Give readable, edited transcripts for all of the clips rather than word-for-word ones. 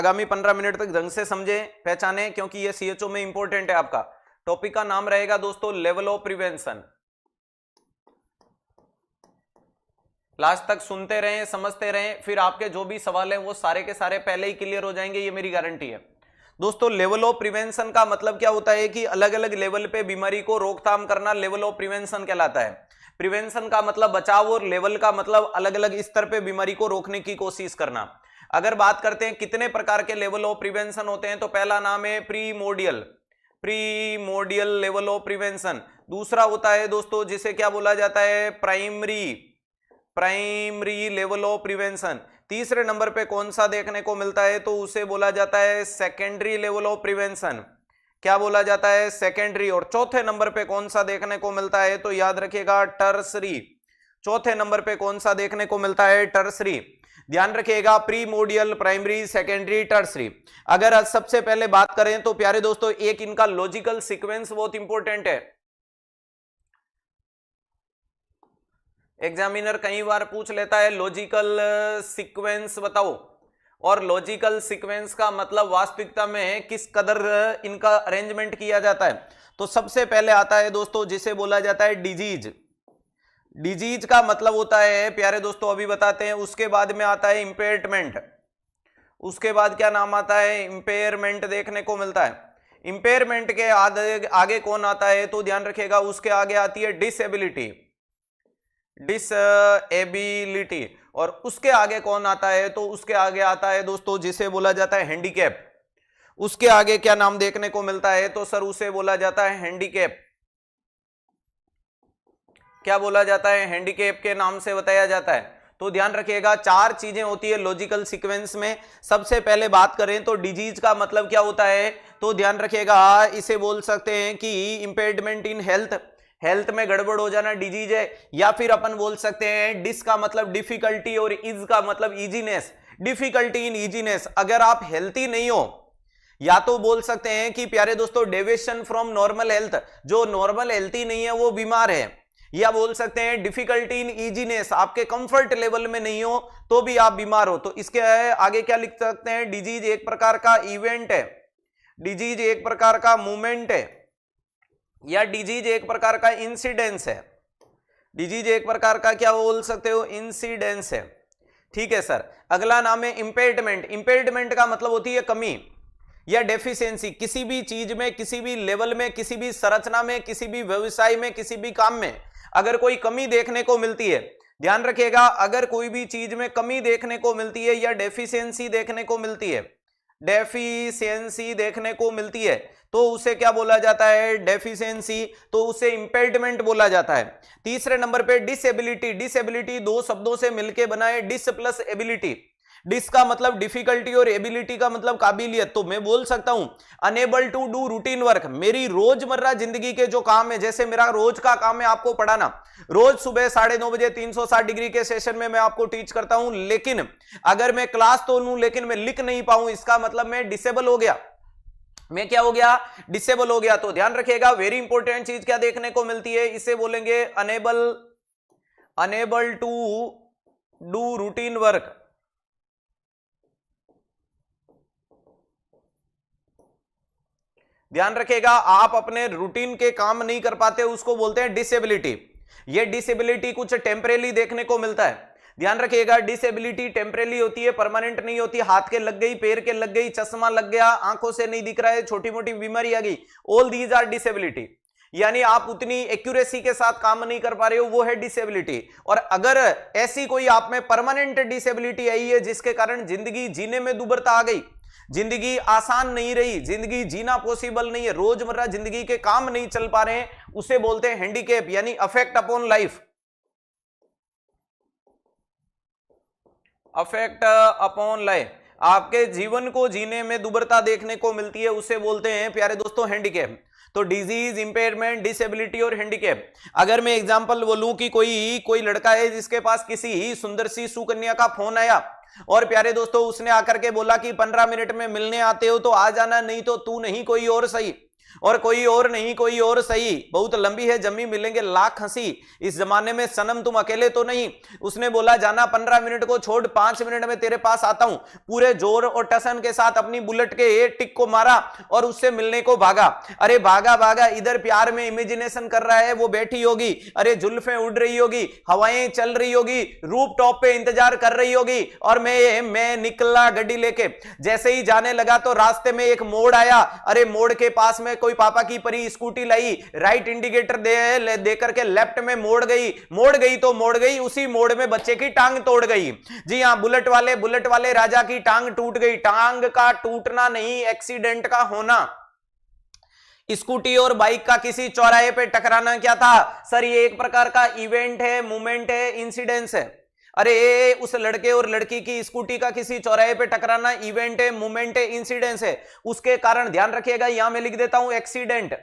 आगामी 15 मिनट तक ढंग से समझे, पहचाने, क्योंकि ये सीएचओ में इंपॉर्टेंट है। आपका टॉपिक का नाम रहेगा दोस्तों लेवल ऑफ प्रिवेंशन। लास्ट तक सुनते रहें, समझते रहें, फिर आपके जो भी सवाल है वो सारे के सारे पहले ही क्लियर हो जाएंगे, ये मेरी गारंटी है। दोस्तों लेवल ऑफ प्रिवेंशन का मतलब क्या होता है कि अलग अलग लेवल पे बीमारी को रोकथाम करना लेवल ऑफ प्रिवेंशन कहलाता है। प्रिवेंशन का मतलब बचाव और लेवल का मतलब अलग अलग स्तर पे बीमारी को रोकने की कोशिश करना। अगर बात करते हैं कितने प्रकार के लेवल ऑफ प्रिवेंशन होते हैं, तो पहला नाम है primordial, primordial level of prevention. दूसरा होता है दोस्तों जिसे क्या बोला जाता है, primary, primary level of prevention. तीसरे नंबर पे कौन सा देखने को मिलता है, तो उसे बोला जाता है सेकेंडरी लेवल ऑफ प्रिवेंशन। क्या बोला जाता है, सेकेंडरी। और चौथे नंबर पे कौन सा देखने को मिलता है, तो याद रखिएगा टर्सरी। चौथे नंबर पे कौन सा देखने को मिलता है, टर्सरी। ध्यान रखिएगा प्रीमोडियल, प्राइमरी, सेकेंडरी, टर्सरी। अगर आज सबसे पहले बात करें तो प्यारे दोस्तों एक इनका लॉजिकल सीक्वेंस बहुत इंपॉर्टेंट है। एग्जामिनर कई बार पूछ लेता है लॉजिकल सीक्वेंस बताओ, और लॉजिकल सीक्वेंस का मतलब वास्तविकता में किस कदर इनका अरेंजमेंट किया जाता है। तो सबसे पहले आता है दोस्तों जिसे बोला जाता है डिजीज। डिजीज का मतलब होता है प्यारे दोस्तों अभी बताते हैं। उसके बाद में आता है इंपेयरमेंट। उसके बाद क्या नाम आता है, इंपेयरमेंट देखने को मिलता है। इंपेयरमेंट के आगे कौन आता है, तो ध्यान रखिएगा उसके आगे आती है डिसेबिलिटी, डिसेबिलिटी। और उसके आगे कौन आता है, तो उसके आगे आता है दोस्तों जिसे बोला जाता है हैंडीकैप। उसके आगे क्या नाम देखने को मिलता है, तो सर उसे बोला जाता है हैंडीकैप। क्या बोला जाता है, हैंडीकैप के नाम से बताया जाता है। तो ध्यान रखिएगा चार चीजें होती है लॉजिकल सीक्वेंस में। सबसे पहले बात करें तो डिजीज का मतलब क्या होता है, तो ध्यान रखिएगा इसे बोल सकते हैं कि इंपेयरमेंट इन हेल्थ, हेल्थ में गड़बड़ हो जाना डिजीज है। या फिर अपन बोल सकते हैं डिस का मतलब डिफिकल्टी और इज का मतलब इजीनेस, डिफिकल्टी इन इजीनेस। अगर आप हेल्थी नहीं हो, या तो बोल सकते हैं कि प्यारे दोस्तों डेविएशन फ्रॉम नॉर्मल हेल्थ, जो नॉर्मल हेल्थी नहीं है वो बीमार है। या बोल सकते हैं डिफिकल्टी इन इजीनेस, आपके कंफर्ट लेवल में नहीं हो तो भी आप बीमार हो। तो इसके आगे क्या लिख सकते हैं, डिजीज एक प्रकार का इवेंट है, डिजीज एक प्रकार का मूवमेंट है, या डिजीज एक प्रकार का इंसिडेंस है। डिजीज एक प्रकार का क्या बोल सकते हो, इंसिडेंस है। ठीक है सर। अगला नाम है इंपेयरमेंट। इंपेयरमेंट का मतलब होती है कमी या डेफिशिएंसी। किसी भी चीज में, किसी भी लेवल में, किसी भी संरचना में, किसी भी व्यवसाय में, किसी भी काम में अगर कोई कमी देखने को मिलती है, ध्यान रखिएगा अगर कोई भी चीज में कमी देखने को मिलती है या डेफिशिएंसी देखने को मिलती है, डेफिशिएंसी देखने को मिलती है, तो उसे क्या बोला जाता है, डेफिशिएंसी। तो उसे इंपेयरमेंट बोला जाता है। तीसरे नंबर पे डिसेबिलिटी। डिसेबिलिटी दो शब्दों से मिलकर बना है, डिस प्लस एबिलिटी। डिस का मतलब डिफिकल्टी और एबिलिटी का मतलब काबिलियत। तो मैं बोल सकता हूं unable to do routine work. मेरी रोजमर्रा जिंदगी के जो काम है, जैसे मेरा रोज का काम है आपको पढ़ाना, रोज सुबह 9:30 बजे 360 डिग्री के सेशन में मैं आपको टीच करता हूं, लेकिन अगर मैं क्लास तो लूं लेकिन मैं लिख नहीं पाऊं, इसका मतलब मैं डिसेबल हो गया। मैं क्या हो गया, डिसेबल हो गया। तो ध्यान रखिएगा वेरी इंपॉर्टेंट चीज क्या देखने को मिलती है, इसे बोलेंगे unable, unable to do routine work. ध्यान रखिएगा आप अपने रूटीन के काम नहीं कर पाते, उसको बोलते हैं डिसेबिलिटी। ये डिसेबिलिटी कुछ टेम्परेरी देखने को मिलता है। ध्यान रखिएगा डिसेबिलिटी टेम्परेरी होती है, परमानेंट नहीं होती। हाथ के लग गई, पैर के लग गई, चश्मा लग गया, आंखों से नहीं दिख रहा है, छोटी मोटी बीमारी आ गई, ऑल दीज आर डिसेबिलिटी। यानी आप उतनी एक्यूरेसी के साथ काम नहीं कर पा रहे हो, वो है डिसेबिलिटी। और अगर ऐसी कोई आप में परमानेंट डिसेबिलिटी आई है जिसके कारण जिंदगी जीने में दुर्बलता आ गई, जिंदगी आसान नहीं रही, जिंदगी जीना पॉसिबल नहीं है, रोजमर्रा जिंदगी के काम नहीं चल पा रहे हैं, उसे बोलते हैं हैंडीकैप, यानी affect upon life, affect upon life. आपके जीवन को जीने में दुर्बलता देखने को मिलती है, उसे बोलते हैं प्यारे दोस्तों हैंडीकैप। तो डिजीज, इंपेयरमेंट, डिसेबिलिटी और हैंडीकैप। अगर मैं एग्जांपल बोलूं कि कोई लड़का है जिसके पास किसी सुंदर सी सुकन्या का फोन आया, और प्यारे दोस्तों उसने आकर के बोला कि 15 मिनट में मिलने आते हो तो आ जाना, नहीं तो तू नहीं कोई और सही। और कोई और नहीं, कोई और सही, बहुत लंबी है जमी मिलेंगे लाख हंसी, इस जमाने में सनम तुम अकेले तो नहीं। उसने बोला जाना 15 मिनट को छोड़ 5 मिनट में तेरे पास आता हूं। पूरे जोर और टसन के साथ अपनी बुलेट के एक टिक को मारा और उससे मिलने को भागा। अरे भागा भागा, इधर प्यार में इमेजिनेशन कर रहा है, वो बैठी होगी, अरे जुल्फें उड़ रही होगी, हवाएं चल रही होगी, रूफ टॉप पे इंतजार कर रही होगी, और मैं निकला गड्डी लेके। जैसे ही जाने लगा तो रास्ते में एक मोड़ आया। अरे मोड़ के पास में कोई पापा की परी स्कूटी लाई, राइट इंडिकेटर दे करके लेफ्ट में मोड़ गई तो मोड़ गई, उसी मोड़ में बच्चे की टांग तोड़ गई। जी हां, बुलेट वाले राजा की टांग टूट गई। टांग का टूटना नहीं, एक्सीडेंट का होना। स्कूटी और बाइक का किसी चौराहे पे टकराना क्या था सर? ये एक प्रकार का इवेंट है, मूवमेंट है, इंसिडेंस है। अरे उस लड़के और लड़की की स्कूटी का किसी चौराहे पे टकराना इवेंट है, मूवमेंट है, इंसिडेंस है। उसके कारण ध्यान रखिएगा, यहां मैं लिख देता हूं एक्सीडेंट।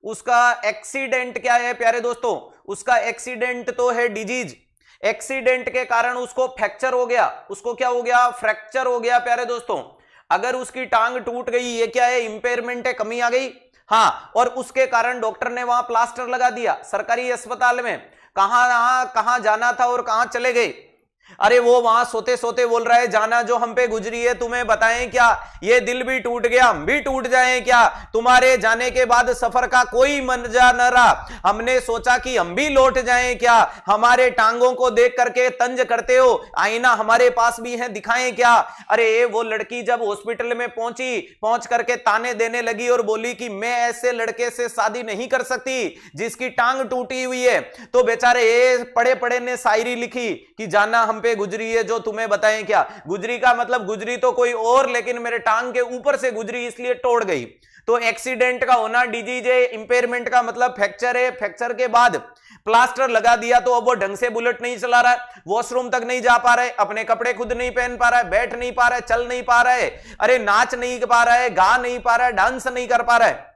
उसका एक्सीडेंट क्या है प्यारे दोस्तों? उसका एक्सीडेंट तो है डिजीज। एक्सीडेंट के कारण उसको फ्रैक्चर हो गया। उसको क्या हो गया? फ्रैक्चर हो गया प्यारे दोस्तों। अगर उसकी टांग टूट गई, ये क्या है? इंपेयरमेंट है, कमी आ गई। हाँ, और उसके कारण डॉक्टर ने वहां प्लास्टर लगा दिया सरकारी अस्पताल में। कहां जाना था और कहां चले गए? अरे वो वहां सोते सोते बोल रहा है जाना जो हम पे गुजरी है तुम्हें बताएं क्या? ये दिल भी टूट गया, हम भी टूट जाएं क्या? तुम्हारे जाने के बाद सफर का कोई मजा न रहा। हमने सोचा कि हम भी लौट जाएं क्या? हमारे टांगों को देख करके तंज करते हो, आईना हमारे पास भी है, दिखाएं क्या? अरे वो लड़की जब हॉस्पिटल में पहुंच करके ताने देने लगी और बोली कि मैं ऐसे लड़के से शादी नहीं कर सकती जिसकी टांग टूटी हुई है, तो बेचारे पड़े पड़े ने शायरी लिखी कि जाना हम पे गुजरी है जो तुम्हें बताएं क्या। गुजरी का मतलब गुजरी तो कोई और, लेकिन मेरे टांग के ऊपर से गुजरी इसलिए तोड़ गई। तो एक्सीडेंट का होना डिजीज है, इंपेयरमेंट का मतलब फ्रैक्चर है, फ्रैक्चर के बाद प्लास्टर लगा दिया तो अब वो ढंग से बुलेट नहीं चला रहा है, वॉशरूम तक नहीं जा पा रहा है, अपने कपड़े खुद नहीं पहन पा रहा है, बैठ नहीं पा रहा है, चल नहीं पा रहा है, अरे नाच नहीं पा रहा है, गा नहीं पा रहा है, डांस नहीं कर पा रहा है।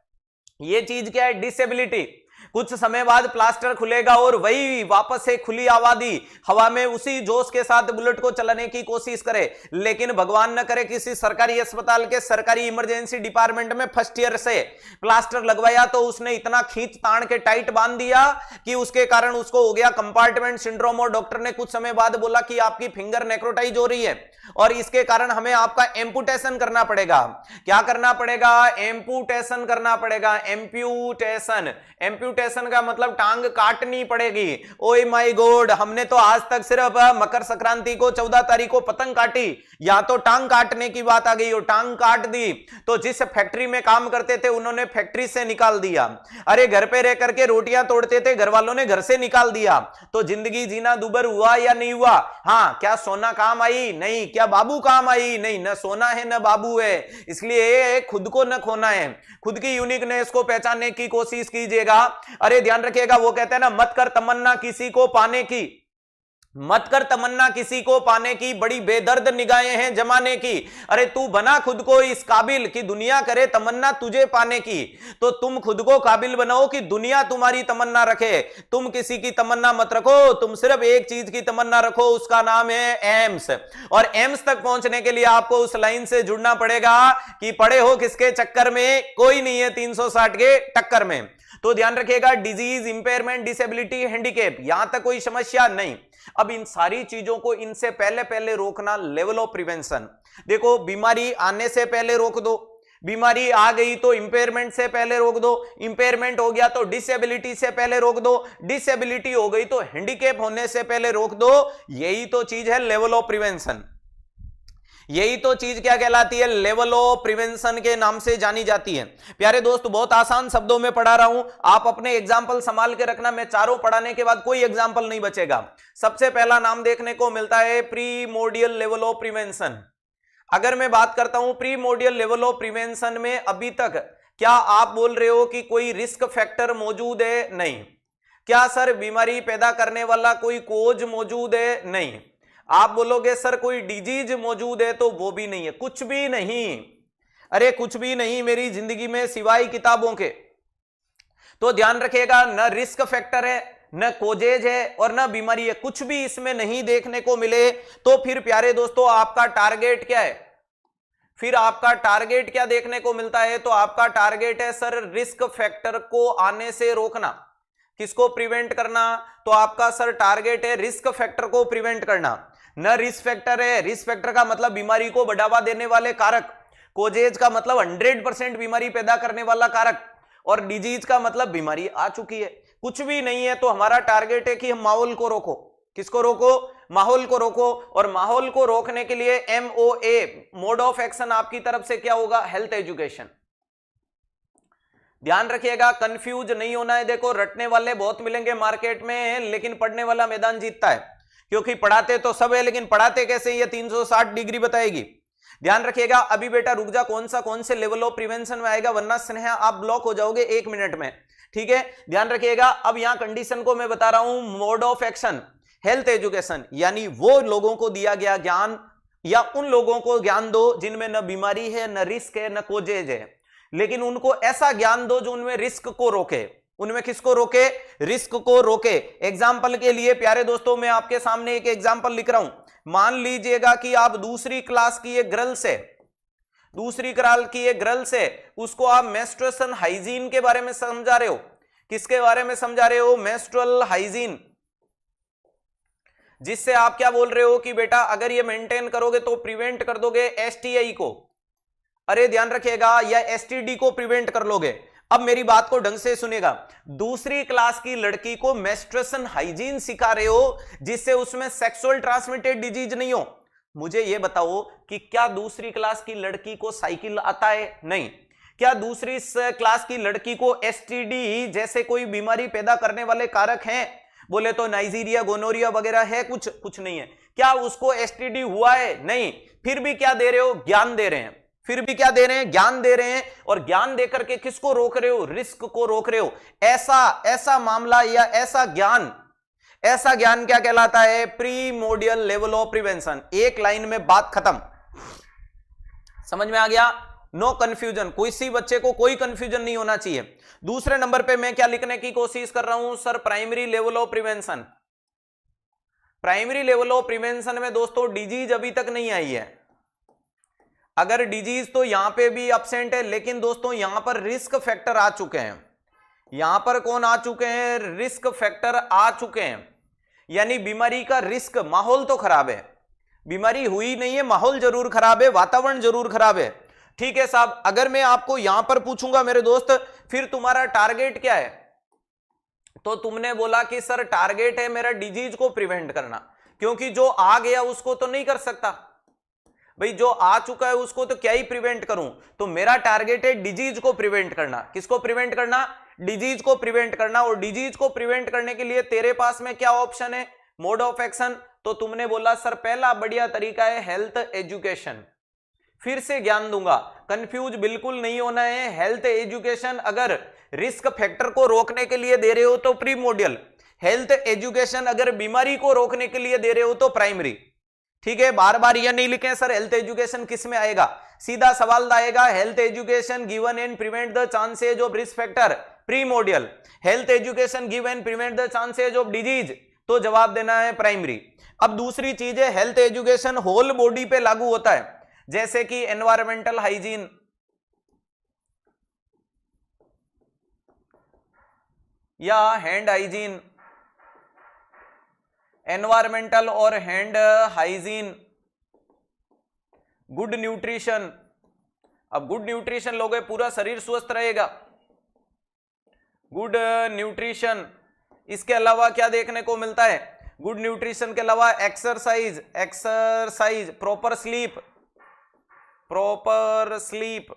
ये चीज क्या है? डिसेबिलिटी। कुछ समय बाद प्लास्टर खुलेगा और वही वापस से खुली आबादी हवा में उसी जोश के साथ बुलेट को चलाने की कोशिश करे। लेकिन भगवान न करे किसी सरकारी अस्पताल के सरकारी इमरजेंसी डिपार्टमेंट में फर्स्ट ईयर से प्लास्टर लगवाया तो उसने इतना खींच तान के टाइट बांध दिया कि उसके कारण उसको हो गया कंपार्टमेंट सिंड्रोम, और डॉक्टर ने कुछ समय बाद बोला कि आपकी फिंगर नेक्रोटाइज हो रही है और इसके कारण हमें आपका एम्पुटेशन करना पड़ेगा। क्या करना पड़ेगा? एम्पुटेशन करना पड़ेगा। एम्प्यूटेशन, एम्प्यूटेशन का मतलब टांग काटनी पड़ेगी। ओए माय गॉड, हमने तो आज तक सिर्फ मकर संक्रांति को 14 तारीख को पतंग काटी, या तो टांग काटने की बात आ गई और टांग काट दी तो जिस फैक्ट्री में काम करते थे उन्होंने फैक्ट्री से निकाल दिया। अरे घर पे रह करके रोटियां तोड़ते थे, घर वालों ने घर से निकाल दिया। तो जिंदगी जीना दुबर हुआ या नहीं हुआ? हाँ, क्या सोना काम आई? नहीं। क्या बाबू काम आई? नहीं। न सोना है न बाबू है, इसलिए खुद को न खोना है। खुद की यूनिकनेस को पहचानने की कोशिश कीजिएगा। अरे ध्यान रखिएगा, वो कहते हैं ना, मत कर तमन्ना किसी को पाने की, मत कर तमन्ना किसी को पाने की, बड़ी बेदर्द निगाहें हैं जमाने की। अरे तू बना खुद को इस काबिल कि दुनिया करे तमन्ना तुझे पाने की। तो तुम खुद को काबिल बनाओ कि दुनिया तुम्हारी तमन्ना रखे। तुम किसी की तमन्ना मत रखो, तुम सिर्फ एक चीज की तमन्ना रखो, उसका नाम है एम्स। और एम्स तक पहुंचने के लिए आपको उस लाइन से जुड़ना पड़ेगा कि पड़े हो किसके चक्कर में? कोई नहीं है 360 के टक्कर में। तो ध्यान रखिएगा, डिजीज, इंपेयरमेंट, डिसेबिलिटी, हैंडीकैप, यहां तक कोई समस्या नहीं। अब इन सारी चीजों को इनसे पहले रोकना, लेवल ऑफ प्रिवेंशन। देखो, बीमारी आने से पहले रोक दो, बीमारी आ गई तो इंपेयरमेंट से पहले रोक दो, इंपेयरमेंट हो गया तो डिसेबिलिटी से पहले रोक दो, डिसेबिलिटी हो गई तो हैंडीकैप होने से पहले रोक दो। यही तो चीज है लेवल ऑफ प्रिवेंशन। यही तो चीज क्या कहलाती है? लेवल ऑफ प्रिवेंशन के नाम से जानी जाती है। प्यारे दोस्त, बहुत आसान शब्दों में पढ़ा रहा हूं, आप अपने एग्जाम्पल संभाल के रखना। मैं चारों पढ़ाने के बाद कोई एग्जाम्पल नहीं बचेगा। सबसे पहला नाम देखने को मिलता है प्रीमोर्डियल लेवल ऑफ प्रिवेंशन। अगर मैं बात करता हूं प्रीमोर्डियल लेवल ऑफ प्रिवेंशन में, अभी तक क्या आप बोल रहे हो कि कोई रिस्क फैक्टर मौजूद है? नहीं। क्या सर बीमारी पैदा करने वाला कोई कोज मौजूद है? नहीं। आप बोलोगे सर कोई डिजीज मौजूद है, तो वो भी नहीं है, कुछ भी नहीं। अरे कुछ भी नहीं मेरी जिंदगी में सिवाय किताबों के। तो ध्यान रखिएगा, न रिस्क फैक्टर है, न कोजेज है और न बीमारी है, कुछ भी इसमें नहीं देखने को मिले। तो फिर प्यारे दोस्तों, आपका टारगेट क्या है? फिर आपका टारगेट क्या देखने को मिलता है, तो आपका टारगेट है सर रिस्क फैक्टर को आने से रोकना। किसको प्रिवेंट करना, तो आपका सर टारगेट है रिस्क फैक्टर को प्रिवेंट करना। न रिस्क फैक्टर है, रिस्क फैक्टर का मतलब बीमारी को बढ़ावा देने वाले कारक, कोजेज का मतलब 100% बीमारी पैदा करने वाला कारक, और डिजीज का मतलब बीमारी आ चुकी है, कुछ भी नहीं है। तो हमारा टारगेट है कि हम माहौल को रोको। किसको रोको, माहौल को रोको। और माहौल को रोकने के लिए MOA मोड ऑफ एक्शन आपकी तरफ से क्या होगा, हेल्थ एजुकेशन। ध्यान रखिएगा, कंफ्यूज नहीं होना है। देखो रटने वाले बहुत मिलेंगे मार्केट में, लेकिन पढ़ने वाला मैदान जीतता है, क्योंकि पढ़ाते तो सब है लेकिन पढ़ाते कैसे, ये 360 डिग्री बताएगी। ध्यान रखिएगा। अभी बेटा रुक जा, कौन से लेवल ऑफ प्रिवेंशन में आएगा, वरना स्नेहा आप ब्लॉक हो जाओगे 1 मिनट में, ठीक है। ध्यान रखिएगा। अब यहां कंडीशन को मैं बता रहा हूं, mode of action health education, यानी वो लोगों को दिया गया ज्ञान, या उन लोगों को ज्ञान दो जिनमें न बीमारी है, न रिस्क है, न कोजेज है, लेकिन उनको ऐसा ज्ञान दो जो उनमें रिस्क को रोके। उनमें किसको रोके, रिस्क को रोके। एग्जाम्पल के लिए प्यारे दोस्तों, मैं आपके सामने एक एग्जाम्पल लिख रहा हूं। मान लीजिएगा कि आप दूसरी क्लास की एक गर्ल से, उसको आप मेंस्ट्रुएशन हाइजीन के बारे में समझा रहे हो। किसके बारे में समझा रहे हो, मेंस्ट्रुअल हाइजीन, जिससे आप क्या बोल रहे हो कि बेटा अगर ये मेंटेन करोगे तो प्रिवेंट कर दोगे STI को, अरे ध्यान रखिएगा, या STD को प्रिवेंट कर लोगे। अब मेरी बात को ढंग से सुनिएगा, दूसरी क्लास की लड़की को मेंस्ट्रुएशन हाइजीन सिखा रहे हो, जिससे उसमें सेक्सुअल ट्रांसमिटेड डिजीज नहीं हो। मुझे यह बताओ कि क्या दूसरी क्लास की लड़की को साइकिल आता है, नहीं। क्या दूसरी क्लास की लड़की को STD जैसे कोई बीमारी पैदा करने वाले कारक हैं, बोले तो नाइजीरिया, गोनोरिया वगैरह है, कुछ नहीं है। क्या उसको STD हुआ है, नहीं। फिर भी क्या दे रहे हो, ज्ञान दे रहे हैं। फिर भी क्या दे रहे हैं, ज्ञान दे रहे हैं। और ज्ञान देकर के किसको रोक रहे हो, रिस्क को रोक रहे हो। ऐसा मामला या ऐसा ज्ञान क्या कहलाता है, प्रीमोडियल लेवल ऑफ प्रिवेंशन। एक लाइन में बात खत्म, समझ में आ गया, नो कंफ्यूजन। किसी बच्चे को कोई कंफ्यूजन नहीं होना चाहिए। दूसरे नंबर पे मैं क्या लिखने की कोशिश कर रहा हूं, sir primary level of prevention. Primary level of prevention में दोस्तों डिजीज अभी तक नहीं आई है। अगर डिजीज तो यहां पे भी एब्सेंट है, लेकिन दोस्तों यहां पर रिस्क फैक्टर आ चुके हैं। यहां पर कौन आ चुके हैं, रिस्क फैक्टर आ चुके हैं। यानी बीमारी का रिस्क, माहौल तो खराब है, बीमारी हुई नहीं है, माहौल जरूर खराब है, वातावरण जरूर खराब है। ठीक है साहब, अगर मैं आपको यहां पर पूछूंगा मेरे दोस्त, फिर तुम्हारा टारगेट क्या है, तो तुमने बोला कि सर टारगेट है मेरा डिजीज को प्रिवेंट करना, क्योंकि जो आ गया उसको तो नहीं कर सकता भाई, जो आ चुका है उसको तो क्या ही प्रिवेंट करूं। तो मेरा टारगेट है डिजीज को प्रिवेंट करना। किसको प्रिवेंट करना, डिजीज को प्रिवेंट करना। और डिजीज को प्रिवेंट करने के लिए तेरे पास में क्या ऑप्शन है, मोड ऑफ एक्शन। तो तुमने बोला सर पहला बढ़िया तरीका है हेल्थ एजुकेशन। फिर से ज्ञान दूंगा, कंफ्यूज बिल्कुल नहीं होना है। हेल्थ एजुकेशन अगर रिस्क फैक्टर को रोकने के लिए दे रहे हो तो प्रीमोडियल, हेल्थ एजुकेशन अगर बीमारी को रोकने के लिए दे रहे हो तो प्राइमरी। ठीक है, बार बार ये नहीं लिखे सर हेल्थ एजुकेशन किस में आएगा, सीधा सवाल आएगा health education given and prevent the chances of risk factor, primordial. Health education given and prevent the chances of disease, तो जवाब देना है प्राइमरी। अब दूसरी चीज है हेल्थ एजुकेशन होल बॉडी पे लागू होता है, जैसे कि एनवायरमेंटल हाइजीन, या हैंड हाइजीन, एनवायरमेंटल और हैंड हाइजीन, गुड न्यूट्रिशन। अब गुड न्यूट्रिशन लोगे पूरा शरीर स्वस्थ रहेगा, गुड न्यूट्रिशन। इसके अलावा क्या देखने को मिलता है, गुड न्यूट्रिशन के अलावा एक्सरसाइज, प्रॉपर स्लीप,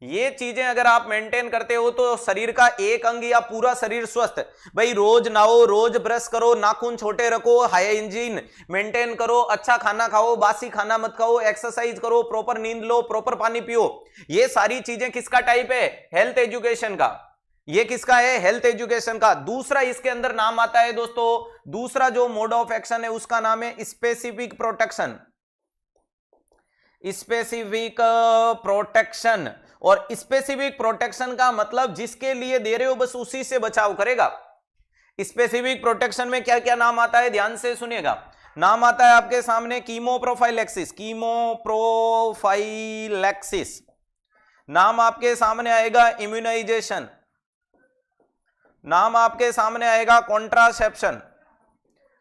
ये चीजें अगर आप मेंटेन करते हो तो शरीर का एक अंग या पूरा शरीर स्वस्थ। भाई रोज नहाओ, रोज ब्रश करो, नाखून छोटे रखो, हाइजीन मेंटेन करो, अच्छा खाना खाओ, बासी खाना मत खाओ, एक्सरसाइज करो, प्रॉपर नींद लो, प्रॉपर पानी पियो। ये सारी चीजें किसका टाइप है, हेल्थ एजुकेशन का। ये किसका है, हेल्थ एजुकेशन का। दूसरा इसके अंदर नाम आता है दोस्तों, दूसरा जो मोड ऑफ एक्शन है उसका नाम है स्पेसिफिक प्रोटेक्शन। स्पेसिफिक प्रोटेक्शन, और स्पेसिफिक प्रोटेक्शन का मतलब जिसके लिए दे रहे हो बस उसी से बचाव करेगा। स्पेसिफिक प्रोटेक्शन में क्या क्या नाम आता है, ध्यान से सुनिएगा। नाम आता है आपके सामने कीमोप्रोफाइलेक्सिस, कीमोप्रोफाइलेक्सिस। नाम आपके सामने आएगा इम्यूनाइजेशन, नाम आपके सामने आएगा कॉन्ट्रासेप्शन,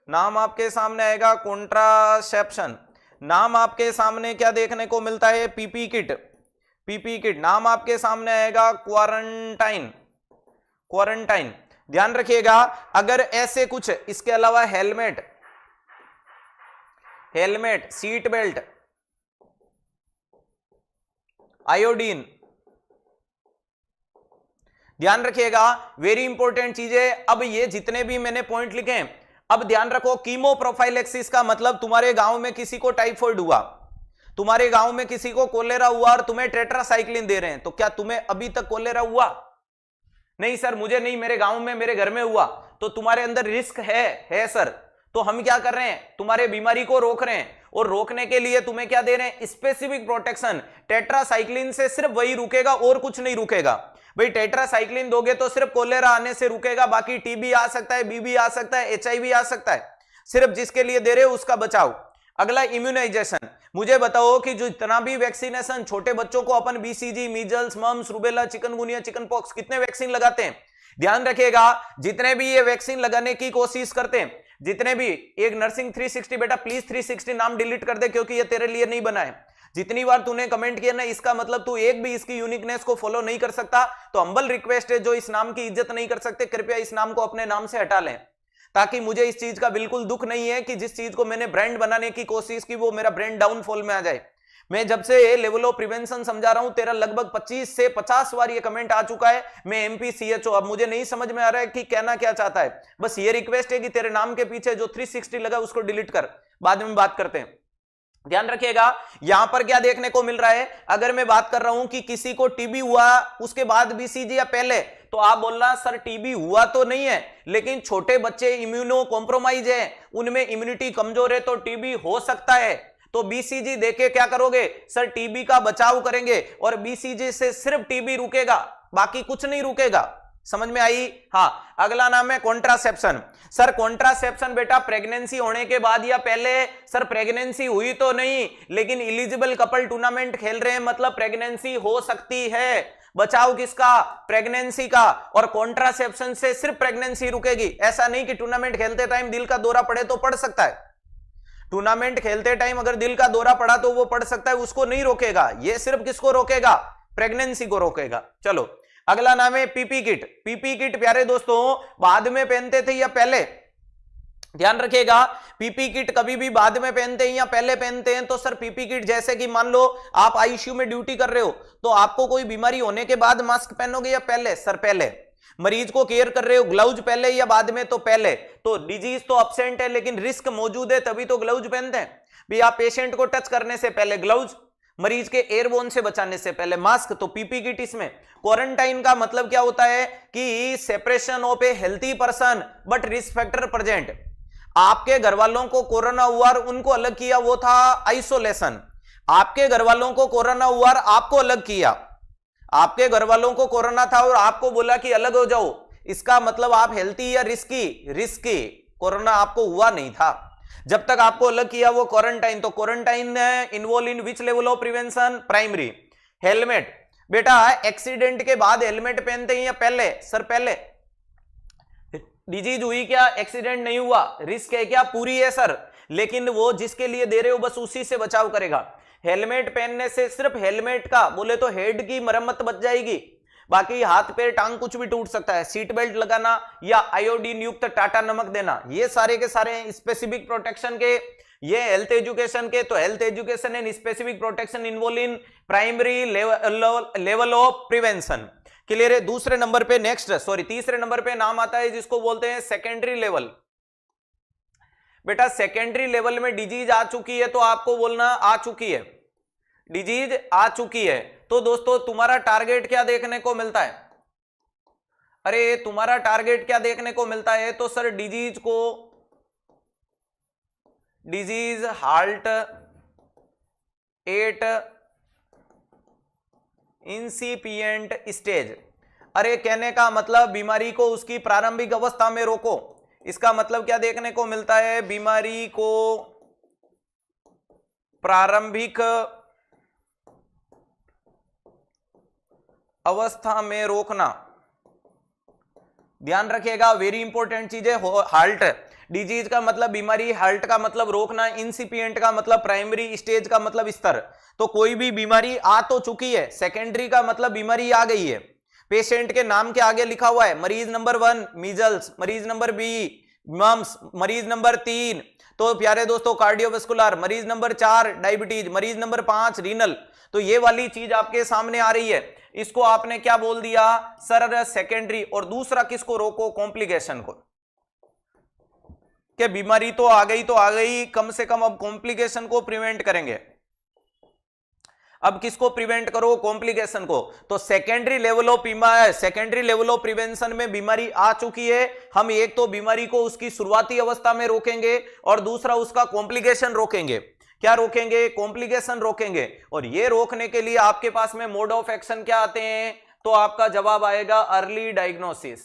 नाम आपके सामने आएगा कॉन्ट्रासेप्शन। नाम आपके सामने क्या देखने को मिलता है, पीपी किट, पीपी किट। नाम आपके सामने आएगा क्वारंटाइन, क्वारंटाइन। ध्यान रखिएगा, अगर ऐसे कुछ, इसके अलावा helmet, helmet, seat belt, iodine. ध्यान रखिएगा, वेरी इंपॉर्टेंट चीजें। अब ये जितने भी मैंने पॉइंट लिखे हैं, अब ध्यान रखो, कीमोप्रोफाइलेक्सिस का मतलब तुम्हारे गांव में किसी को टाइफाइड हुआ, तुम्हारे गांव में किसी को कोलेरा हुआ और तुम्हें टेट्रासाइक्लिन दे रहे हैं, तो क्या तुम्हें अभी तक कोलेरा हुआ? नहीं सर मुझे नहीं, मेरे गांव में मेरे घर में हुआ। तो तुम्हारे अंदर रिस्क है सर। तो हम क्या कर रहे हैं, तुम्हारे बीमारी को रोक रहे हैं, और रोकने के लिए तुम्हें क्या दे रहे हैं, स्पेसिफिक प्रोटेक्शन। टेट्रासाइक्लिन से सिर्फ वही रुकेगा और कुछ नहीं रुकेगा। भाई टेट्रासाइक्लिन दोगे तो सिर्फ कोलेरा आने से रुकेगा, बाकी टीबी आ सकता है, बीबी आ सकता है, एचआईवी आ सकता है, सिर्फ जिसके लिए दे रहे हो उसका बचाव। अगला इम्यूनाइजेशन। मुझे बताओ कि जो इतना भी वैक्सीनेशन, छोटे बच्चों को अपन BCG, measles, mumps, rubella, chikungunya, chickenpox, कितने वैक्सीन लगाते हैं? ध्यान रखिएगा, जितने भी ये वैक्सीन लगाने की कोशिश करते हैं, जितने भी, एक नर्सिंग 360, बेटा प्लीज 360 नाम डिलीट कर दे क्योंकि ये तेरे लिए नहीं बना है। जितनी बार तूने कमेंट किया ना, इसका मतलब तू एक भी इसकी यूनिकनेस को फॉलो नहीं कर सकता। तो हम्बल रिक्वेस्ट है, जो इस नाम की इज्जत नहीं कर सकते, कृपया इस नाम को अपने नाम से हटा लें, ताकि मुझे इस चीज का बिल्कुल दुख नहीं है कि जिस चीज को मैंने ब्रांड बनाने की कोशिश की वो मेरा ब्रांड डाउनफॉल में आ जाए। मैं जब से लेवल ऑफ प्रिवेंशन समझा रहा हूं, तेरा लगभग 25 से 50 बार ये कमेंट आ चुका है, मैं एमपीसीएचओ। अब मुझे नहीं समझ में आ रहा है कि कहना क्या चाहता है। बस ये रिक्वेस्ट है कि तेरे नाम के पीछे जो 360 लगा उसको डिलीट कर, बाद में बात करते हैं। ध्यान रखिएगा, यहां पर क्या देखने को मिल रहा है, अगर मैं बात कर रहा हूं कि किसी को टीबी हुआ उसके बाद बीसीजी या पहले, तो आप बोलना सर टीबी हुआ तो नहीं है, लेकिन छोटे बच्चे इम्यूनो कॉम्प्रोमाइज है, उनमें इम्यूनिटी कमजोर है, तो टीबी हो सकता है। तो बीसीजी देके क्या करोगे सर, टीबी का बचाव करेंगे, और बीसीजी से सिर्फ टीबी रुकेगा, बाकी कुछ नहीं रुकेगा। समझ में आई? हाँ, अगला नाम है कॉन्ट्रासेप्शन। सर कॉन्ट्रासेप्शन बेटा प्रेगनेंसी होने के बाद या पहले? सर प्रेगनेंसी हुई तो नहीं, लेकिन एलिजिबल कपल टूर्नामेंट खेल रहे हैं, मतलब प्रेगनेंसी हो सकती है। बचाव किसका? प्रेगनेंसी का। और कॉन्ट्रासेप्शन से सिर्फ प्रेगनेंसी रुकेगी, ऐसा नहीं कि टूर्नामेंट खेलते टाइम दिल का दौरा पड़े तो पड़ सकता है। टूर्नामेंट खेलते टाइम अगर दिल का दौरा पड़ा तो वो पड़ सकता है, उसको नहीं रोकेगा। ये सिर्फ किसको रोकेगा? प्रेगनेंसी को रोकेगा। चलो अगला नाम है पीपी किट। पीपी किट प्यारे दोस्तों बाद में पहनते थे या पहले? ध्यान रखिएगा, पीपी किट कभी भी बाद में पहनते हैं या पहले पहनते हैं? तो सर पीपी किट जैसे कि मान लो आप आईसीयू में ड्यूटी कर रहे हो, तो आपको कोई बीमारी होने के बाद मास्क पहनोगे या पहले? सर पहले। मरीज को केयर कर रहे हो, ग्लव्स पहले या बाद में? तो पहले। तो डिजीज तो अब्सेंट है लेकिन रिस्क मौजूद है, तभी तो ग्लव्स पहनते हैं। भी आप पेशेंट को टच करने से पहले ग्लव्स, मरीज के एयरबोन से बचाने से पहले मास्क। तो पीपी किट इसमें। क्वारंटाइन का मतलब क्या होता है कि separation of A healthy person but risk factor present. आपके घर वालों को कोरोना हुआ और उनको अलग किया, वो था आइसोलेशन। आपके घर वालों को कोरोना हुआ और आपको अलग किया, आपके घर वालों को कोरोना था और आपको बोला कि अलग हो जाओ, इसका मतलब आप हेल्थी या रिस्की? रिस्की। कोरोना आपको हुआ नहीं था, जब तक आपको अलग किया वो क्वारंटाइन। तो quarantine involve in which level of prevention? Primary. Helmet बेटा एक्सीडेंट के बाद हेलमेट पहनते हैं या पहले? सर पहले। डिजीज हुई क्या? एक्सीडेंट नहीं हुआ, रिस्क है क्या? पूरी है सर, लेकिन वो जिसके लिए दे रहे हो बस उसी से बचाव करेगा। हेलमेट पहनने से सिर्फ हेलमेट का बोले तो हेड की मरम्मत बच जाएगी, बाकी हाथ पैर टांग कुछ भी टूट सकता है। सीट बेल्ट लगाना या आयोडीन युक्त टाटा नमक देना, ये सारे के सारे स्पेसिफिक प्रोटेक्शन के, ये हेल्थ एजुकेशन के। तो health education and specific protection involve in primary level of prevention. Clear है? दूसरे नंबर पे तीसरे नंबर पे नाम आता है जिसको बोलते हैं सेकेंडरी लेवल। बेटा सेकेंडरी लेवल में डिजीज आ चुकी है तो आपको बोलना आ चुकी है, डिजीज आ चुकी है। तो दोस्तों तुम्हारा टारगेट क्या देखने को मिलता है? अरे तुम्हारा टारगेट क्या देखने को मिलता है? तो sir disease halt at incipient stage. अरे कहने का मतलब बीमारी को उसकी प्रारंभिक अवस्था में रोको, इसका मतलब क्या देखने को मिलता है, बीमारी को प्रारंभिक अवस्था में रोकना। ध्यान रखिएगा, वेरी इंपॉर्टेंट चीज है। हाल्ट, डिजीज का मतलब बीमारी, हाल्ट का मतलब रोकना, इंसिपिएंट का मतलब प्राइमरी, स्टेज का मतलब स्तर। तो कोई भी बीमारी आ तो चुकी है, सेकेंडरी का मतलब बीमारी आ गई है। पेशेंट के नाम के आगे लिखा हुआ है मरीज नंबर 1 मीजल्स, मरीज नंबर 2 मम्स, मरीज नंबर 3 तो प्यारे दोस्तों कार्डियोवास्कुलर, मरीज नंबर 4 डायबिटीज, मरीज नंबर 5 रीनल। तो ये वाली चीज आपके सामने आ रही है, इसको आपने क्या बोल दिया सर, सेकेंडरी। और दूसरा किसको रोको, कॉम्प्लिकेशन को, कि बीमारी तो आ गई तो आ गई, कम से कम अब कॉम्प्लिकेशन को प्रिवेंट करेंगे। अब किसको प्रिवेंट करो, कॉम्प्लिकेशन को। तो secondary level of secondary level of prevention में बीमारी आ चुकी है, हम एक तो बीमारी को उसकी शुरुआती अवस्था में रोकेंगे और दूसरा उसका कॉम्प्लिकेशन रोकेंगे। क्या रोकेंगे, कॉम्प्लिकेशन रोकेंगे। और ये रोकने के लिए आपके पास में मोड ऑफ एक्शन क्या आते हैं, तो आपका जवाब आएगा अर्ली डायग्नोसिस।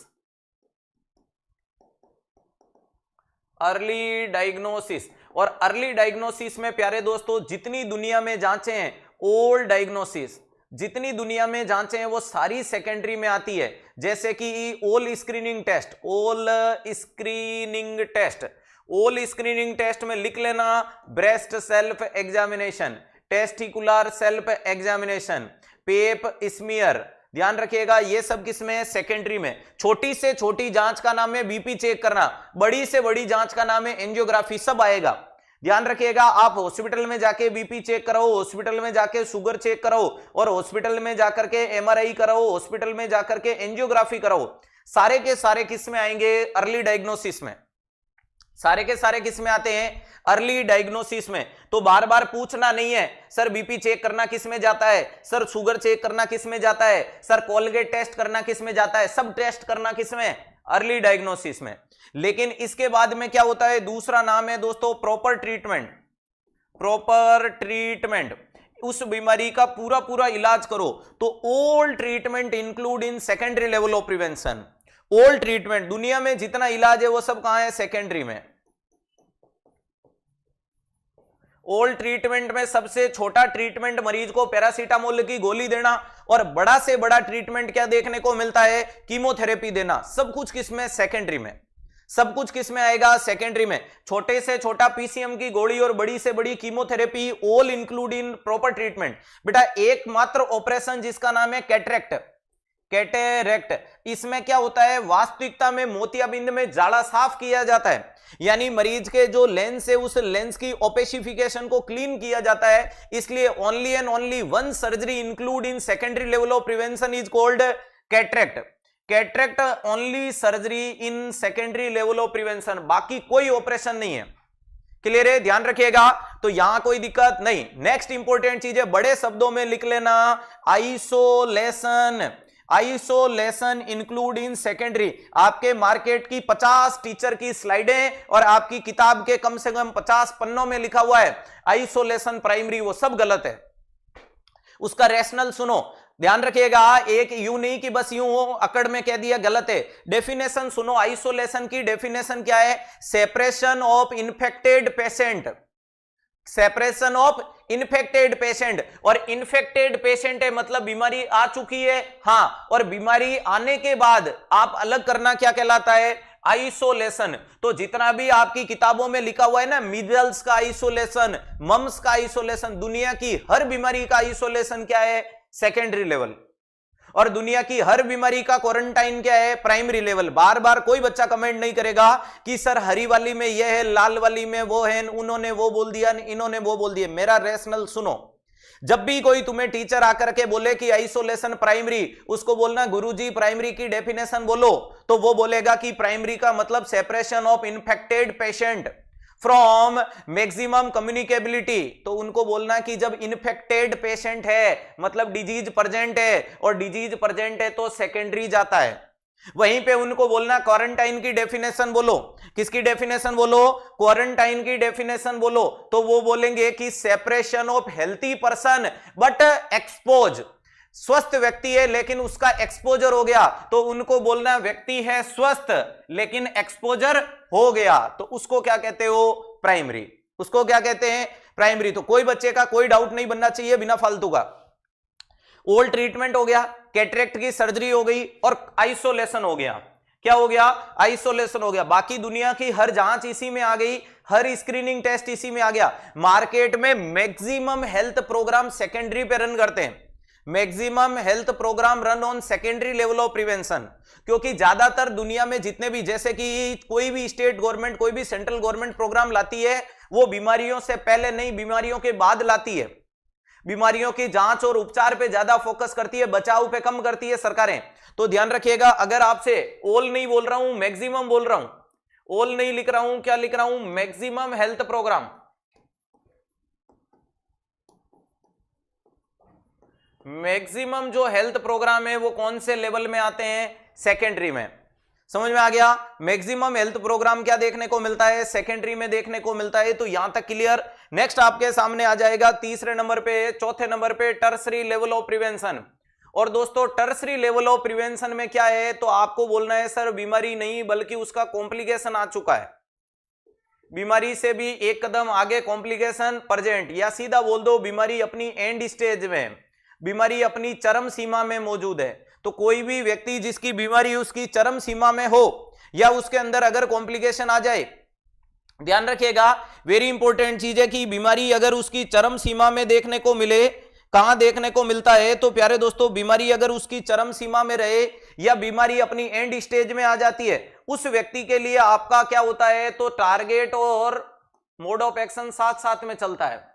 Early diagnosis. और अर्ली डायग्नोसिस में प्यारे दोस्तों जितनी दुनिया में जांचें हैं, ओल्ड डायग्नोसिस जितनी दुनिया में जांचें हैं वो सारी सेकेंडरी में आती है। जैसे कि oral screening test, oral screening test, oral screening test में लिख लेना breast self examination, testicular self examination, pap smear. ध्यान रखिएगा ये सब किसमें है, सेकेंडरी में। छोटी से छोटी जांच का नाम है बीपी चेक करना, बड़ी से बड़ी जांच का नाम है एंजियोग्राफी, सब आएगा। ध्यान रखिएगा, आप हॉस्पिटल में जाके बीपी चेक कराओ, हॉस्पिटल में जाके शुगर चेक कराओ, और हॉस्पिटल में जाकर के एमआरआई कराओ, हॉस्पिटल में जाकर के एंजियोग्राफी कराओ, सारे के सारे किस में आएंगे, अर्ली डायग्नोसिस में। सारे के सारे किस में आते हैं, अर्ली डायग्नोसिस में। तो बार बार पूछना नहीं है सर बीपी चेक करना किस में जाता है, सर शुगर चेक करना किस में जाता है, सर कोलगेट टेस्ट करना किस में जाता है, सब टेस्ट करना किस में, अर्ली डायग्नोसिस में। लेकिन इसके बाद में क्या होता है, दूसरा नाम है दोस्तों प्रॉपर ट्रीटमेंट। प्रॉपर ट्रीटमेंट, उस बीमारी का पूरा पूरा इलाज करो। तो all treatment include in secondary level of prevention. All treatment, दुनिया में जितना इलाज है वो सब कहां है, सेकेंडरी में। ऑल ट्रीटमेंट में सबसे छोटा ट्रीटमेंट मरीज को पैरासीटामोल की गोली देना, और बड़ा से बड़ा ट्रीटमेंट क्या देखने को मिलता है, कीमोथेरेपी देना। सब कुछ किसमें, सेकेंडरी में। सब कुछ किसमें आएगा, सेकेंडरी में। छोटे से छोटा पीसीएम की गोली और बड़ी से बड़ी chemotherapy, all include in proper treatment. बेटा एकमात्र ऑपरेशन जिसका नाम है कैटरेक्ट, कैटेरेक्ट, इसमें क्या होता है, वास्तविकता में मोतियाबिंद में जाड़ा साफ किया जाता है, यानी मरीज के जो लेंस है उस लेंस की ओपेसिफिकेशन को क्लीन किया जाता है। इसलिए only and only one surgery include in secondary level of prevention is called cataract. Cataract only surgery in secondary level of prevention, बाकी कोई ऑपरेशन नहीं है। क्लियर है, ध्यान रखिएगा, तो यहां कोई दिक्कत नहीं। नेक्स्ट इंपॉर्टेंट चीज है, बड़े शब्दों में लिख लेना isolation. Isolation include in secondary. आपके मार्केट की 50 टीचर की स्लाइडें और आपकी किताब के कम से कम 50 पन्नों में लिखा हुआ है आइसोलेशन प्राइमरी, वो सब गलत है। उसका रैशनल सुनो, ध्यान रखिएगा, एक यूं नहीं कि बस यूं हो अकड़ में कह दिया, गलत है। डेफिनेशन सुनो, आइसोलेशन की डेफिनेशन क्या है, separation of infected patient, separation of infected patient. और इन्फेक्टेड पेशेंट है मतलब बीमारी आ चुकी है, हाँ, और बीमारी आने के बाद आप अलग करना क्या कहलाता है, आइसोलेशन। तो जितना भी आपकी किताबों में लिखा हुआ है ना, मीजल्स का आइसोलेशन, मम्स का आइसोलेशन, दुनिया की हर बीमारी का आइसोलेशन क्या है, सेकेंडरी लेवल। और दुनिया की हर बीमारी का क्वारंटाइन क्या है, प्राइमरी लेवल। बार बार कोई बच्चा कमेंट नहीं करेगा कि सर हरी वाली में यह है, लाल वाली में वो है, उन्होंने वो बोल दिया, इन्होंने वो बोल दिया। मेरा रैशनल सुनो, जब भी कोई तुम्हें टीचर आकर के बोले कि आइसोलेशन प्राइमरी, उसको बोलना गुरुजी प्राइमरी की डेफिनेशन बोलो, तो वो बोलेगा कि प्राइमरी का मतलब separation of infected patient from maximum communicability. तो उनको बोलना कि जब इन्फेक्टेड पेशेंट है मतलब डिजीज प्रेजेंट है, और डिजीज प्रेजेंट है तो सेकेंडरी जाता है। वहीं पे उनको बोलना क्वारंटाइन की डेफिनेशन बोलो। किसकी डेफिनेशन बोलो, क्वारंटाइन की डेफिनेशन बोलो। तो वो बोलेंगे कि separation of healthy person but expose, स्वस्थ व्यक्ति है लेकिन उसका एक्सपोजर हो गया तो उनको बोलना व्यक्ति है स्वस्थ लेकिन एक्सपोजर हो गया, तो उसको क्या कहते हो? प्राइमरी। उसको क्या कहते हैं? प्राइमरी। तो कोई बच्चे का कोई डाउट नहीं बनना चाहिए बिना फालतू का। ओल्ड ट्रीटमेंट हो गया, कैटरेक्ट की सर्जरी हो गई और आइसोलेशन हो गया। क्या हो गया? आइसोलेशन हो गया। बाकी दुनिया की हर जांच इसी में आ गई, हर स्क्रीनिंग टेस्ट इसी में आ गया। मार्केट में मैक्सिमम हेल्थ प्रोग्राम सेकेंडरी पे रन करते हैं, maximum health program run on secondary level of prevention, क्योंकि ज्यादातर दुनिया में जितने भी, जैसे कि कोई भी स्टेट गवर्नमेंट कोई भी सेंट्रल गवर्नमेंट प्रोग्राम लाती है वो बीमारियों से पहले नहीं, बीमारियों के बाद लाती है। बीमारियों की जांच और उपचार पे ज्यादा फोकस करती है, बचाव पे कम करती है सरकारें। तो ध्यान रखिएगा, अगर आपसे ऑल नहीं बोल रहा हूं, मैक्सिमम बोल रहा हूं, ऑल नहीं लिख रहा हूं, क्या लिख रहा हूं? Maximum health program. मैक्सिमम जो हेल्थ प्रोग्राम है वो कौन से लेवल में आते हैं? सेकेंडरी में। समझ में आ गया? मैक्सिमम हेल्थ प्रोग्राम क्या देखने को मिलता है? सेकेंडरी में देखने को मिलता है। तो यहां तक क्लियर। नेक्स्ट आपके सामने आ जाएगा तीसरे नंबर पे, चौथे नंबर पे टर्सरी लेवल ऑफ प्रिवेंशन। और दोस्तों टर्सरी लेवल ऑफ प्रिवेंशन में क्या है? तो आपको बोलना है सर बीमारी नहीं बल्कि उसका कॉम्प्लिकेशन आ चुका है, बीमारी से भी एक कदम आगे कॉम्प्लिकेशन प्रेजेंट, या सीधा बोल दो बीमारी अपनी एंड स्टेज में, बीमारी अपनी चरम सीमा में मौजूद है। तो कोई भी व्यक्ति जिसकी बीमारी उसकी चरम सीमा में हो या उसके अंदर अगर कॉम्प्लिकेशन आ जाए, ध्यान रखिएगा वेरी इंपॉर्टेंट चीज है कि बीमारी अगर उसकी चरम सीमा में देखने को मिले, कहां देखने को मिलता है? तो प्यारे दोस्तों बीमारी अगर उसकी चरम सीमा में रहे या बीमारी अपनी एंड स्टेज में आ जाती है, उस व्यक्ति के लिए आपका क्या होता है? तो टारगेट और मोड ऑफ एक्शन साथ साथ में चलता है।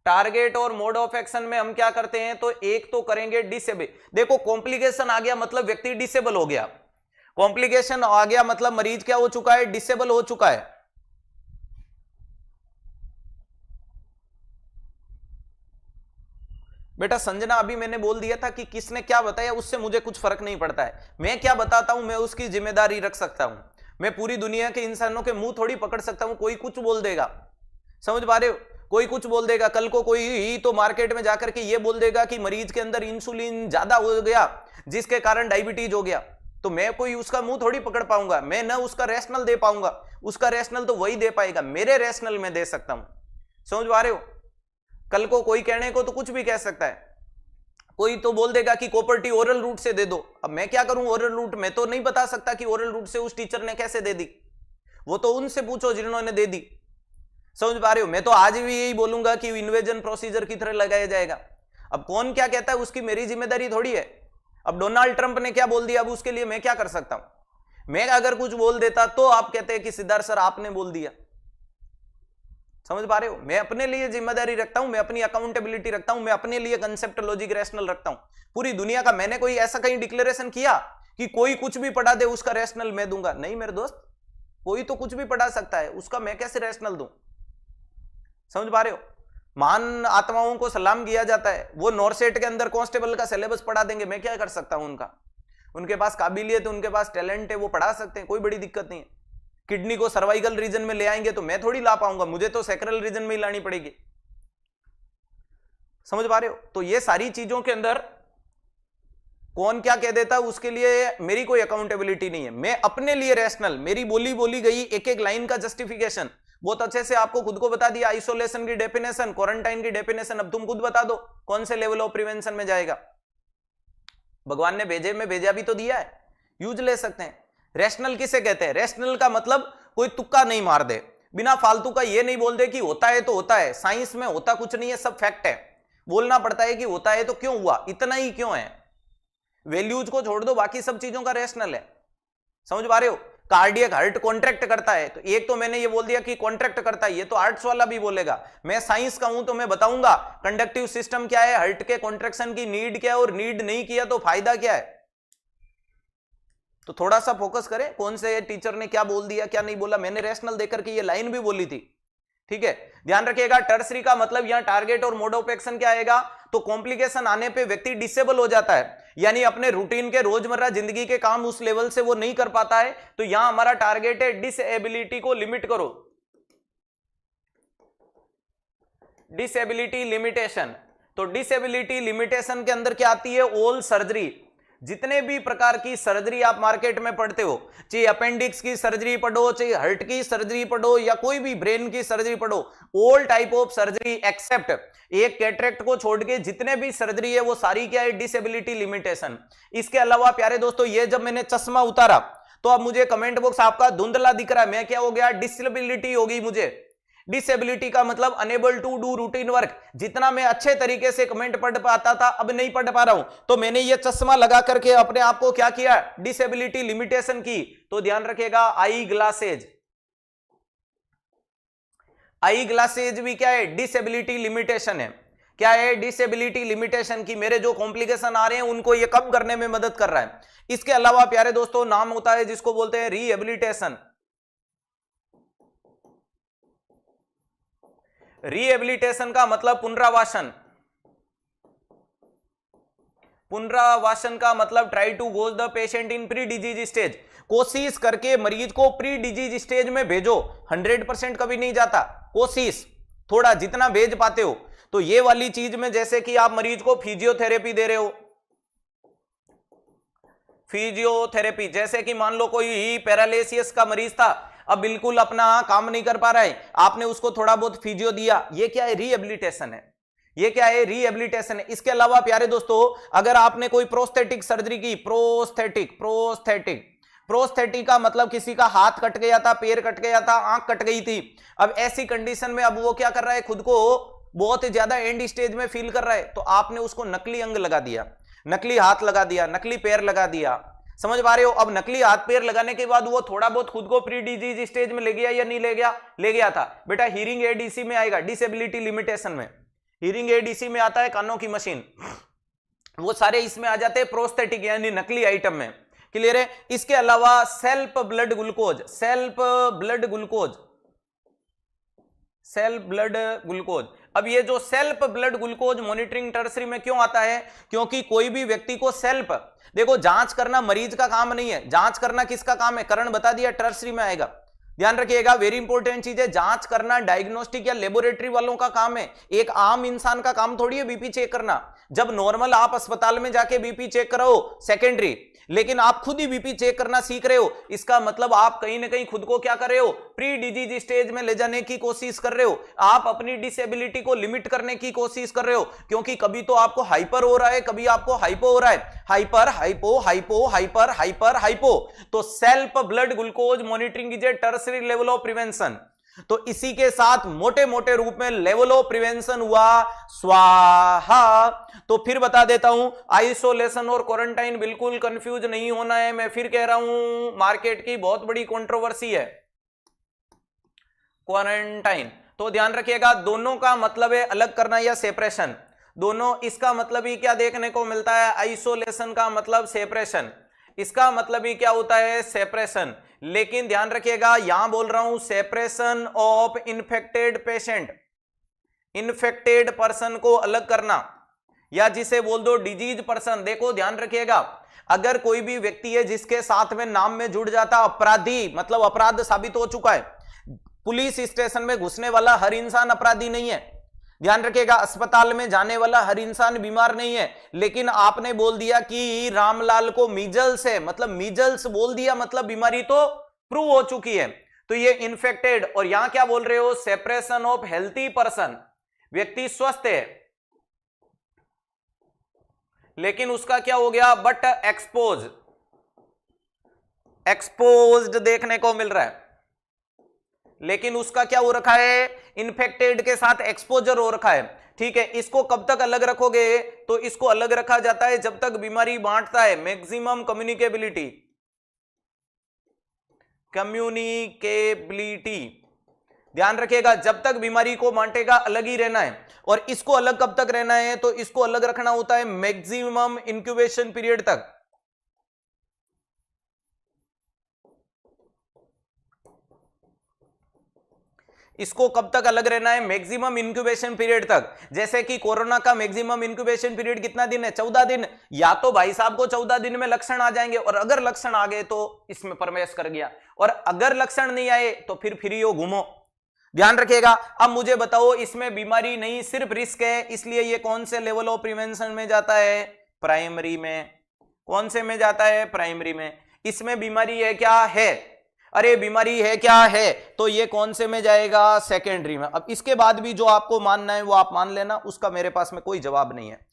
टारगेट और मोड ऑफ एक्शन में हम क्या करते हैं? तो एक तो करेंगे डिसेबल। देखो कॉम्प्लिकेशन आ गया मतलब व्यक्ति डिसेबल हो गया, कॉम्प्लिकेशन आ गया मतलब मरीज क्या हो चुका है? डिसेबल हो चुका है। बेटा संजना अभी मैंने बोल दिया था कि किसने क्या बताया उससे मुझे कुछ फर्क नहीं पड़ता है, मैं क्या बताता हूं मैं उसकी जिम्मेदारी रख सकता हूं। मैं पूरी दुनिया के इंसानों के मुंह थोड़ी पकड़ सकता हूं, कोई कुछ बोल देगा, समझ पा रहे हो? कोई कुछ बोल देगा, कल को कोई तो मार्केट में जाकर के ये बोल देगा कि मरीज के अंदर इंसुलिन ज्यादा हो गया जिसके कारण डायबिटीज हो गया, तो मैं कोई उसका मुंह थोड़ी पकड़ पाऊंगा, मैं न उसका रैशनल दे पाऊंगा, उसका रैशनल तो वही दे पाएगा, मेरे रैशनल में दे सकता हूं। समझ पा रहे हो? कल को कोई कहने को तो कुछ भी कह सकता है, कोई तो बोल देगा कि कॉपर्टी ओरल रूट से दे दो, अब मैं क्या करूं? ओरल रूट मैं तो नहीं बता सकता कि ओरल रूट से उस टीचर ने कैसे दे दी, वो तो उनसे पूछो जिन्होंने दे दी। समझ पा रहे हो? मैं तो आज भी यही बोलूंगा कि इन्वेजन प्रोसीजर की तरह लगाया जाएगा। अब कौन क्या कहता है उसकी मेरी जिम्मेदारी थोड़ी है। अब डोनाल्ड ट्रंप ने क्या बोल दिया, अब उसके लिए मैं क्या कर सकता हूं? मैं अगर कुछ बोल देता तो आप कहते हैं कि सिद्धार्थ सर आपने बोल दिया। समझ पा रहे हो? मैं अपने लिए जिम्मेदारी रखता हूं, मैं अपनी अकाउंटेबिलिटी रखता हूं, मैं अपने लिए कंसेप्ट लॉजिक रैशनल रखता हूं। पूरी दुनिया का मैंने कोई ऐसा कहीं डिक्लेरेशन किया कि कोई कुछ भी पढ़ा दे उसका रैशनल मैं दूंगा? नहीं मेरे दोस्त, कोई तो कुछ भी पढ़ा सकता है, उसका मैं कैसे रैशनल दूं? समझ पा रहे हो? महान आत्माओं को सलाम किया जाता है, वो नॉरसेट के अंदर कांस्टेबल का सिलेबस पढ़ा देंगे, मैं क्या कर सकता हूं? उनका, उनके पास काबिलियत है, उनके पास टैलेंट है, वो पढ़ा सकते हैं, कोई बड़ी दिक्कत नहीं है। किडनी को सर्वाइकल रीजन में ले आएंगे तो मैं थोड़ी ला पाऊंगा, मुझे तो सैक्रल रीजन में ही लानी पड़ेगी। समझ पा रहे हो? तो ये सारी चीजों के अंदर कौन क्या कह देता है उसके लिए मेरी कोई अकाउंटेबिलिटी नहीं है। मैं अपने लिए रैशनल, मेरी बोली गई एक एक लाइन का जस्टिफिकेशन बहुत अच्छे से आपको खुद को बता दिया। आइसोलेशन की डेफिनेशन, क्वारंटाइन की डेफिनेशन, अब तुम खुद बता दो कौन से लेवल ऑफ प्रिवेंशन में जाएगा। भगवान ने भेजे में भेजा भी तो दिया है, यूज ले सकते हैं। रैशनल किसे कहते हैं? रैशनल का मतलब कोई तुक्का नहीं मार दे, बिना फालतू का ये नहीं बोल दे कि होता है तो होता है, साइंस में होता कुछ नहीं है, सब फैक्ट है। बोलना पड़ता है कि होता है तो क्यों हुआ, इतना ही क्यों है, वैल्यूज को छोड़ दो, बाकी सब चीजों का रैशनल है। समझ पा रहे हो? कार्डियक हार्ट कॉन्ट्रैक्ट करता है, तो एक तो मैंने ये बोल दिया कि कॉन्ट्रैक्ट करता है, ये तो आर्ट्स वाला भी बोलेगा। मैं साइंस का हूं तो मैं बताऊंगा कंडक्टिव सिस्टम क्या है, हार्ट के कॉन्ट्रैक्शन की नीड क्या है, और नीड नहीं किया तो फायदा क्या है। तो थोड़ा सा फोकस करें, कौन से टीचर ने क्या बोल दिया क्या नहीं बोला, मैंने रैशनल देकर के ये लाइन भी बोली थी। ठीक है, ध्यान रखिएगा। टर्सरी का मतलब यहां टारगेट और मोड ऑफ एक्शन क्या आएगा? तो कॉम्प्लिकेशन आने पे व्यक्ति डिसेबल हो जाता है, यानी अपने रूटीन के रोजमर्रा जिंदगी के काम उस लेवल से वो नहीं कर पाता है। तो यहां हमारा टारगेट है डिसेबिलिटी को लिमिट करो, डिसेबिलिटी लिमिटेशन। तो डिसेबिलिटी लिमिटेशन के अंदर क्या आती है? ऑल सर्जरी, जितने भी प्रकार की सर्जरी आप मार्केट में पढ़ते हो, चाहे अपेंडिक्स की सर्जरी पढ़ो, चाहे हार्ट की सर्जरी पढ़ो, या कोई भी ब्रेन की सर्जरी पढ़ो, all type of surgery except एक कैटरेक्ट को छोड़ के जितने भी सर्जरी है वो सारी क्या है? Disability limitation. इसके अलावा प्यारे दोस्तों, ये जब मैंने चश्मा उतारा तो अब मुझे कमेंट बॉक्स आपका धुंधला दिख रहा है, मैं क्या हो गया? डिसेबिलिटी होगी मुझे। डिसेबिलिटी का मतलब unable to do routine work. जितना मैं अच्छे तरीके से कमेंट पढ़ पाता था अब नहीं पढ़ पा रहा हूं, तो मैंने ये चश्मा लगा करके अपने आप को क्या किया? डिसेबिलिटी लिमिटेशन की। तो ध्यान रखिएगा, आई ग्लासेज, आई ग्लासेज भी क्या है? डिसेबिलिटी लिमिटेशन है। क्या है? डिसेबिलिटी लिमिटेशन की। मेरे जो कॉम्प्लिकेशन आ रहे हैं उनको ये कम करने में मदद कर रहा है। इसके अलावा प्यारे दोस्तों नाम होता है जिसको बोलते हैं रिहेबिलिटेशन। रिहेबिलिटेशन का मतलब पुनरावासन। पुनरावासन का मतलब try to goes the patient in pre disease stage. कोशिश करके मरीज को प्री डिजीज स्टेज में भेजो। 100% कभी नहीं जाता, कोशिश थोड़ा जितना भेज पाते हो। तो ये वाली चीज में जैसे कि आप मरीज को फिजियोथेरेपी दे रहे हो, फिजियोथेरेपी, जैसे कि मान लो कोई पैरालिसिस का मरीज था, अब बिल्कुल अपना काम नहीं कर पा रहा है, आपने उसको थोड़ा बहुत फिजियो दिया, ये क्या है? रिहेबिलिटेशन है। ये क्या है? रिहेबिलिटेशन है। इसके अलावा प्यारे दोस्तों, अगर आपने कोई प्रोस्थेटिक सर्जरी की, प्रोस्थेटिक प्रोस्थेटिक का मतलब किसी का हाथ कट गया था, पैर कट गया था, आंख कट गई थी, अब ऐसी कंडीशन में अब वो क्या कर रहा है? खुद को बहुत ज्यादा एंड स्टेज में फील कर रहा है, तो आपने उसको नकली अंग लगा दिया, नकली हाथ लगा दिया, नकली पैर लगा दिया। समझ पा रहे हो? अब नकली हाथ पैर लगाने के बाद वो थोड़ा बहुत खुद को प्री डिजीज स्टेज में ले गया या नहीं ले गया? ले गया था। बेटा हियरिंग एड इसी में आएगा, डिसेबिलिटी लिमिटेशन में। हियरिंग एड इसी में आता है, कानों की मशीन, वो सारे इसमें आ जाते हैं प्रोस्थेटिक यानी नकली आइटम में। क्लियर है? इसके अलावा self blood glucose, self blood glucose, self blood glucose. अब ये जो self blood glucose monitoring tertiary में क्यों आता है? क्योंकि कोई भी व्यक्ति को सेल्फ, देखो जांच करना मरीज का काम नहीं है, जांच करना किसका काम है? करण बता दिया, टर्सरी में आएगा। ध्यान रखिएगा, वेरी इंपॉर्टेंट चीज है, जांच करना डायग्नोस्टिक या लेबोरेटरी वालों का काम है, एक आम इंसान का काम थोड़ी है बीपी चेक करना। जब नॉर्मल आप अस्पताल में जाके बीपी चेक करो सेकेंडरी, लेकिन आप खुद ही बीपी चेक करना सीख रहे हो, इसका मतलब आप कहीं ना कहीं खुद को क्या कर रहे हो? प्री डिजीज स्टेज में ले जाने की कोशिश कर रहे हो, आप अपनी डिसेबिलिटी को लिमिट करने की कोशिश कर रहे हो। क्योंकि कभी तो आपको हाइपर हो रहा है, कभी आपको हाइपो हो रहा है, hyper hypo hypo hyper hyper hypo. तो self blood glucose monitoring is a tertiary level of prevention. तो इसी के साथ मोटे मोटे रूप में लेवल ऑफ प्रिवेंशन हुआ स्वाहा। तो फिर बता देता हूं, आइसोलेशन और क्वारंटाइन बिल्कुल कंफ्यूज नहीं होना है। मैं फिर कह रहा हूं, मार्केट की बहुत बड़ी कंट्रोवर्सी है क्वारंटाइन। तो ध्यान रखिएगा, दोनों का मतलब है अलग करना या सेपरेशन, दोनों। इसका मतलब ही क्या देखने को मिलता है? आइसोलेशन का मतलब सेपरेशन, इसका मतलब ही क्या होता है? सेपरेशन। लेकिन ध्यान रखिएगा, यहां बोल रहा हूं separation of infected patient, infected person को अलग करना, या जिसे बोल दो डिजीज पर्सन। देखो ध्यान रखिएगा, अगर कोई भी व्यक्ति है जिसके साथ में नाम में जुड़ जाता अपराधी, मतलब अपराध साबित हो चुका है, पुलिस स्टेशन में घुसने वाला हर इंसान अपराधी नहीं है। ध्यान रखिएगा, अस्पताल में जाने वाला हर इंसान बीमार नहीं है। लेकिन आपने बोल दिया कि रामलाल को मीजल्स है, मतलब मीजल्स बोल दिया, मतलब बीमारी तो प्रूव हो चुकी है, तो ये इन्फेक्टेड। और यहां क्या बोल रहे हो? सेपरेशन ऑफ हेल्थी पर्सन, व्यक्ति स्वस्थ है लेकिन उसका क्या हो गया? बट एक्सपोज्ड देखने को मिल रहा है, लेकिन उसका क्या हो रखा है? इन्फेक्टेड के साथ एक्सपोजर हो रखा है। ठीक है, इसको कब तक अलग रखोगे? तो इसको अलग रखा जाता है जब तक बीमारी बांटता है, मैक्सिमम कम्युनिकेबिलिटी, कम्युनिकेबिलिटी। ध्यान रखिएगा, जब तक बीमारी को बांटेगा अलग ही रहना है। और इसको अलग कब तक रहना है? तो इसको अलग रखना होता है मैक्सिमम इंक्यूबेशन पीरियड तक। इसको कब तक अलग रहना है? मैक्सिमम इंक्यूबेशन पीरियड तक। जैसे कि कोरोना का मैक्सिमम इंक्यूबेशन पीरियड कितना दिन है? 14 दिन। या तो भाई साहब को 14 दिन में लक्षण आ जाएंगे, और अगर लक्षण आ गए तो इसमें प्रवेश कर गया, और अगर लक्षण नहीं आए तो फिर फ्री हो, घूमो। ध्यान रखिएगा। अब मुझे बताओ, इसमें बीमारी नहीं सिर्फ रिस्क है, इसलिए ये कौन से लेवल ऑफ प्रिवेंशन में जाता है? प्राइमरी में। कौन से में जाता है? प्राइमरी में। इसमें बीमारी है क्या? है। अरे बीमारी है क्या? है। तो ये कौन से में जाएगा? सेकेंडरी में। अब इसके बाद भी जो आपको मानना है वो आप मान लेना, उसका मेरे पास में कोई जवाब नहीं है।